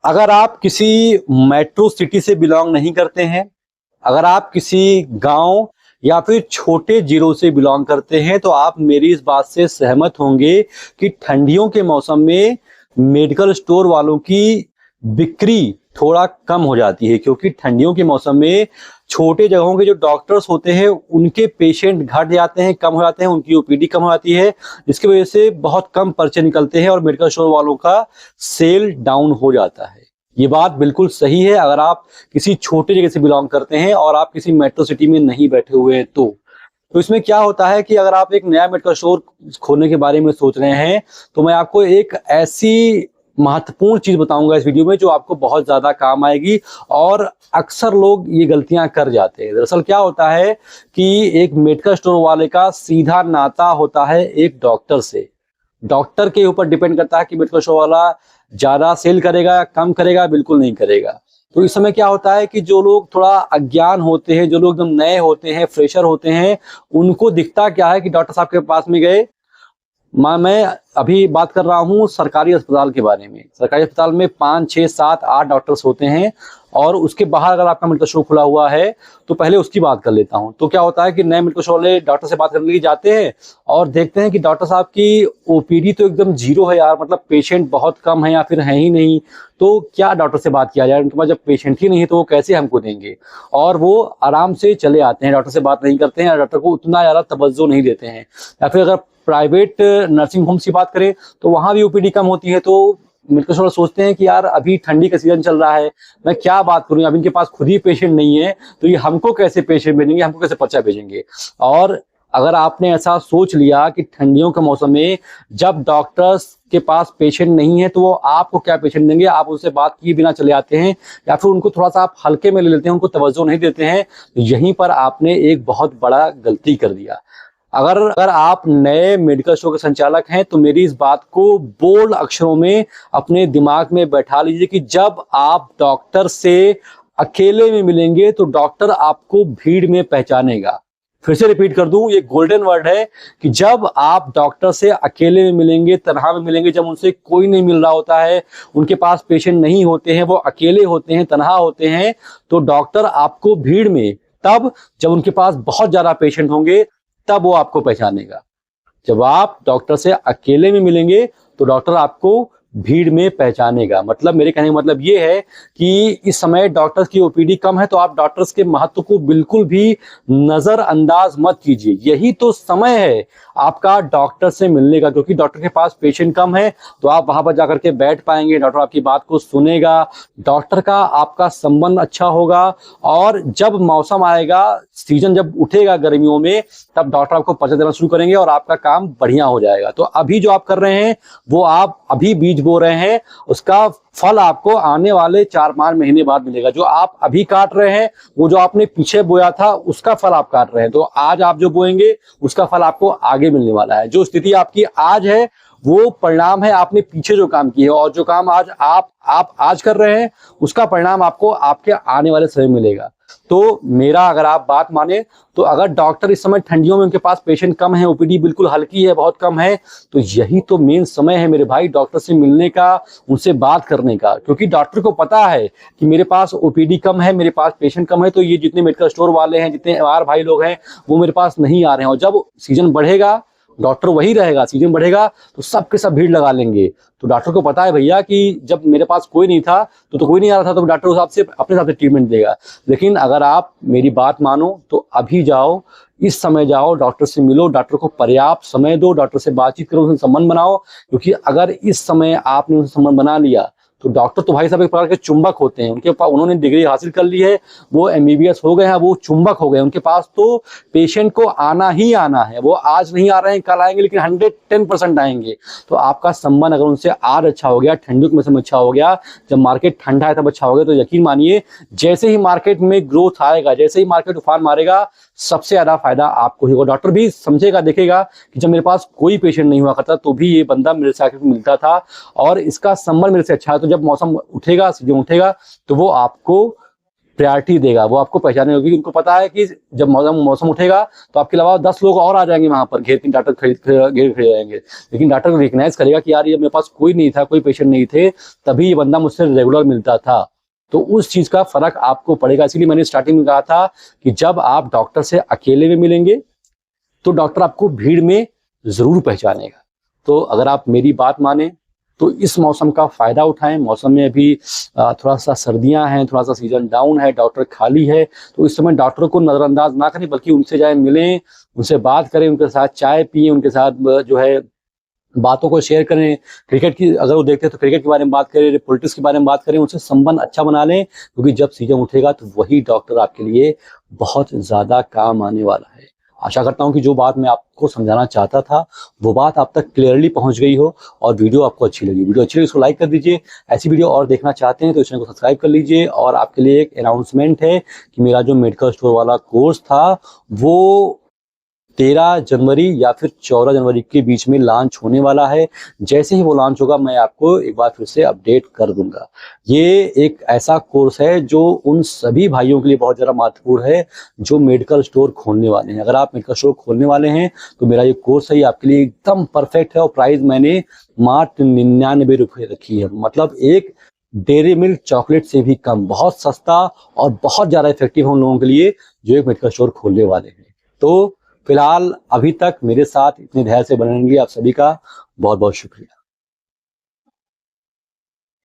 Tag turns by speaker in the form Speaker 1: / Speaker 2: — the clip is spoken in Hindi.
Speaker 1: अगर आप किसी मेट्रो सिटी से बिलोंग नहीं करते हैं, अगर आप किसी गांव या फिर छोटे जिलों से बिलोंग करते हैं, तो आप मेरी इस बात से सहमत होंगे कि ठंडियों के मौसम में मेडिकल स्टोर वालों की बिक्री थोड़ा कम हो जाती है, क्योंकि ठंडियों के मौसम में छोटे जगहों के जो डॉक्टर्स होते हैं उनके पेशेंट घट जाते हैं, कम हो जाते हैं, उनकी ओपीडी कम हो जाती है, जिसकी वजह से बहुत कम पर्चे निकलते हैं और मेडिकल स्टोर वालों का सेल डाउन हो जाता है। ये बात बिल्कुल सही है अगर आप किसी छोटे जगह से बिलोंग करते हैं और आप किसी मेट्रो सिटी में नहीं बैठे हुए हैं तो इसमें क्या होता है कि अगर आप एक नया मेडिकल स्टोर खोलने के बारे में सोच रहे हैं, तो मैं आपको एक ऐसी महत्वपूर्ण चीज बताऊंगा इस वीडियो में जो आपको बहुत ज्यादा काम आएगी। और अक्सर लोग ये गलतियां कर जाते हैं। दरअसल क्या होता है कि एक मेडिकल स्टोर वाले का सीधा नाता होता है एक डॉक्टर से। डॉक्टर के ऊपर डिपेंड करता है कि मेडिकल स्टोर वाला ज्यादा सेल करेगा या कम करेगा, बिल्कुल नहीं करेगा। तो इस समय क्या होता है कि जो लोग थोड़ा अज्ञान होते हैं, जो लोग एकदम नए होते हैं, फ्रेशर होते हैं, उनको दिखता क्या है कि डॉक्टर साहब के पास में गए। मैं अभी बात कर रहा हूँ सरकारी अस्पताल के बारे में। सरकारी अस्पताल में 5, 6, 7, 8 डॉक्टर्स होते हैं और उसके बाहर अगर आपका मेडिकल स्टोर खुला हुआ है तो पहले उसकी बात कर लेता हूँ। तो क्या होता है कि नए मेडिकल स्टोर वाले डॉक्टर से बात करने के लिए जाते हैं और देखते हैं कि डॉक्टर साहब की ओपीडी तो एकदम जीरो है यार, मतलब पेशेंट बहुत कम है या फिर है ही नहीं। तो क्या डॉक्टर से बात किया जाए, उनके पास जब पेशेंट ही नहीं है तो वो कैसे हमको देंगे। और वो आराम से चले आते हैं, डॉक्टर से बात नहीं करते हैं, डॉक्टर को उतना ज़्यादा तवज्जो नहीं देते हैं। या फिर अगर प्राइवेट नर्सिंग होम्स की बात करें तो वहां भी ओपीडी कम होती है, तो मेडिकल स्टोर सोचते हैं कि यार अभी ठंडी का सीजन चल रहा है, मैं क्या बात करूं, अब इनके पास खुद ही पेशेंट नहीं है तो ये हमको कैसे पेशेंट भेजेंगे, हमको कैसे पर्चा भेजेंगे। और अगर आपने ऐसा सोच लिया कि ठंडियों के मौसम में जब डॉक्टर्स के पास पेशेंट नहीं है तो वो आपको क्या पेशेंट देंगे, आप उनसे बात किए बिना चले आते हैं या फिर उनको थोड़ा सा आप हल्के में ले लेते हैं, उनको तवज्जो नहीं देते हैं, तो यहीं पर आपने एक बहुत बड़ा गलती कर दिया। अगर आप नए मेडिकल स्टोर के संचालक हैं तो मेरी इस बात को बोल्ड अक्षरों में अपने दिमाग में बैठा लीजिए कि जब आप डॉक्टर से अकेले में मिलेंगे तो डॉक्टर आपको भीड़ में पहचानेगा। फिर से रिपीट कर दूं, ये गोल्डन वर्ड है कि जब आप डॉक्टर से अकेले में मिलेंगे, तन्हा में मिलेंगे, जब उनसे कोई नहीं मिल रहा होता है, उनके पास पेशेंट नहीं होते हैं, वो अकेले होते हैं, तन्हा होते हैं, तो डॉक्टर आपको भीड़ में, तब जब उनके पास बहुत ज्यादा पेशेंट होंगे तब वो आपको पहचानेगा। जब आप डॉक्टर से अकेले में मिलेंगे तो डॉक्टर आपको भीड़ में पहचानेगा। मतलब मेरे कहने का मतलब ये है कि इस समय डॉक्टर्स की ओपीडी कम है तो आप डॉक्टर्स के महत्व को बिल्कुल भी नजरअंदाज मत कीजिए। यही तो समय है आपका डॉक्टर से मिलने का, क्योंकि डॉक्टर के पास पेशेंट कम है तो आप वहां पर जाकर के बैठ पाएंगे, डॉक्टर आपकी बात को सुनेगा, डॉक्टर का आपका संबंध अच्छा होगा। और जब मौसम आएगा, सीजन जब उठेगा गर्मियों में, तब डॉक्टर आपको पर्चा देना शुरू करेंगे और आपका काम बढ़िया हो जाएगा। तो अभी जो आप कर रहे हैं वो आप अभी बीज बो रहे हैं, उसका फल आपको आने वाले 4-5 महीने बाद मिलेगा। जो आप अभी काट रहे हैं वो जो आपने पीछे बोया था उसका फल आप काट रहे हैं, तो आज आप जो बोएंगे उसका फल आपको आगे मिलने वाला है। जो स्थिति आपकी आज है वो परिणाम है आपने पीछे जो काम किए, और जो काम आज आप आज कर रहे हैं उसका परिणाम आपको आपके आने वाले समय मिलेगा। तो मेरा अगर आप बात माने तो अगर डॉक्टर इस समय ठंडियों में उनके पास पेशेंट कम है, ओपीडी बिल्कुल हल्की है, बहुत कम है, तो यही तो मेन समय है मेरे भाई डॉक्टर से मिलने का, उनसे बात करने का। क्योंकि डॉक्टर को पता है कि मेरे पास ओपीडी कम है, मेरे पास पेशेंट कम है, तो ये जितने मेडिकल स्टोर वाले हैं, जितने एमआर भाई लोग हैं, वो मेरे पास नहीं आ रहे हैं। और जब सीजन बढ़ेगा, डॉक्टर वही रहेगा, सीजन बढ़ेगा तो सबके सब भीड़ लगा लेंगे। तो डॉक्टर को पता है भैया कि जब मेरे पास कोई नहीं था तो कोई नहीं आ रहा था, तो डॉक्टर उस हिसाब से अपने हिसाब से ट्रीटमेंट देगा। लेकिन अगर आप मेरी बात मानो तो अभी जाओ, इस समय जाओ, डॉक्टर से मिलो, डॉक्टर को पर्याप्त समय दो, डॉक्टर से बातचीत करो, उनसे संबंध बनाओ। क्योंकि अगर इस समय आपने उनसे संबंध बना लिया तो डॉक्टर तो भाई साहब एक प्रकार के चुंबक होते हैं, उनके पास, उन्होंने डिग्री हासिल कर ली है, वो एमबीबीएस हो गए हैं, वो चुंबक हो गए। उनके पास तो पेशेंट को आना ही आना है, वो आज नहीं आ रहे हैं, कल आएंगे, लेकिन 110% आएंगे। तो आपका संबंध अगर उनसे आज अच्छा हो गया, ठंडियों के मौसम में अच्छा हो गया, जब मार्केट ठंडा है तब अच्छा हो गया, तो यकीन मानिए जैसे ही मार्केट में ग्रोथ आएगा, जैसे ही मार्केट उफान मारेगा, सबसे ज्यादा फायदा आपको ही होगा। डॉक्टर भी समझेगा, देखेगा कि जब मेरे पास कोई पेशेंट नहीं हुआ करता तो भी ये बंदा मेरे से आके मिलता था और इसका संबंध मेरे से अच्छा है। तो जब मौसम उठेगा, सीजन उठेगा, तो वो आपको प्रायोरिटी देगा, वो आपको पहचाने होगी। उनको पता है कि जब मौसम उठेगा तो आपके अलावा 10 लोग और आ जाएंगे वहां पर, घेर के डॉक्टर घेर खड़े जाएंगे। लेकिन डॉक्टर रिकग्नाइज करेगा कि यार ये मेरे पास कोई नहीं था, कोई पेशेंट नहीं थे, तभी ये बंदा मुझसे रेगुलर मिलता था। तो उस चीज का फर्क आपको पड़ेगा। इसीलिए मैंने स्टार्टिंग में कहा था कि जब आप डॉक्टर से अकेले में मिलेंगे तो डॉक्टर आपको भीड़ में जरूर पहचानेगा। तो अगर आप मेरी बात माने तो इस मौसम का फायदा उठाएं। मौसम में अभी थोड़ा सा सर्दियां हैं, थोड़ा सा सीजन डाउन है, डॉक्टर खाली है, तो इस समय डॉक्टर को नजरअंदाज ना करें, बल्कि उनसे जाए मिलें, उनसे बात करें, उनके साथ चाय पिए, उनके साथ जो है बातों को शेयर करें। क्रिकेट की अगर वो देखते हैं तो क्रिकेट के बारे में बात करें, पॉलिटिक्स के बारे में बात करें, उनसे संबंध अच्छा बना लें, क्योंकि जब सीजन उठेगा तो वही डॉक्टर आपके लिए बहुत ज्यादा काम आने वाला है। आशा करता हूं कि जो बात मैं आपको समझाना चाहता था वो बात आप तक क्लियरली पहुंच गई हो और वीडियो आपको अच्छी लगी। वीडियो अच्छी लगी इसको लाइक कर दीजिए। ऐसी वीडियो और देखना चाहते हैं तो इस चैनल को सब्सक्राइब कर लीजिए। और आपके लिए एक अनाउंसमेंट है कि मेरा जो मेडिकल स्टोर वाला कोर्स था वो 13 जनवरी या फिर 14 जनवरी के बीच में लॉन्च होने वाला है। जैसे ही वो लॉन्च होगा मैं आपको एक बार फिर से अपडेट कर दूंगा। ये एक ऐसा कोर्स है जो उन सभी भाइयों के लिए बहुत ज़्यादा महत्वपूर्ण है जो मेडिकल स्टोर खोलने वाले हैं। अगर आप मेडिकल स्टोर खोलने वाले हैं तो मेरा ये कोर्स है, ये आपके लिए एकदम परफेक्ट है। और प्राइस मैंने मात्र 99 रुपये रखी है, मतलब एक डेयरी मिल्क चॉकलेट से भी कम। बहुत सस्ता और बहुत ज़्यादा इफेक्टिव है उन लोगों के लिए जो एक मेडिकल स्टोर खोलने वाले हैं। तो फिलहाल अभी तक मेरे साथ इतने धैर्य से बने रहेंगे, आप सभी का बहुत बहुत शुक्रिया।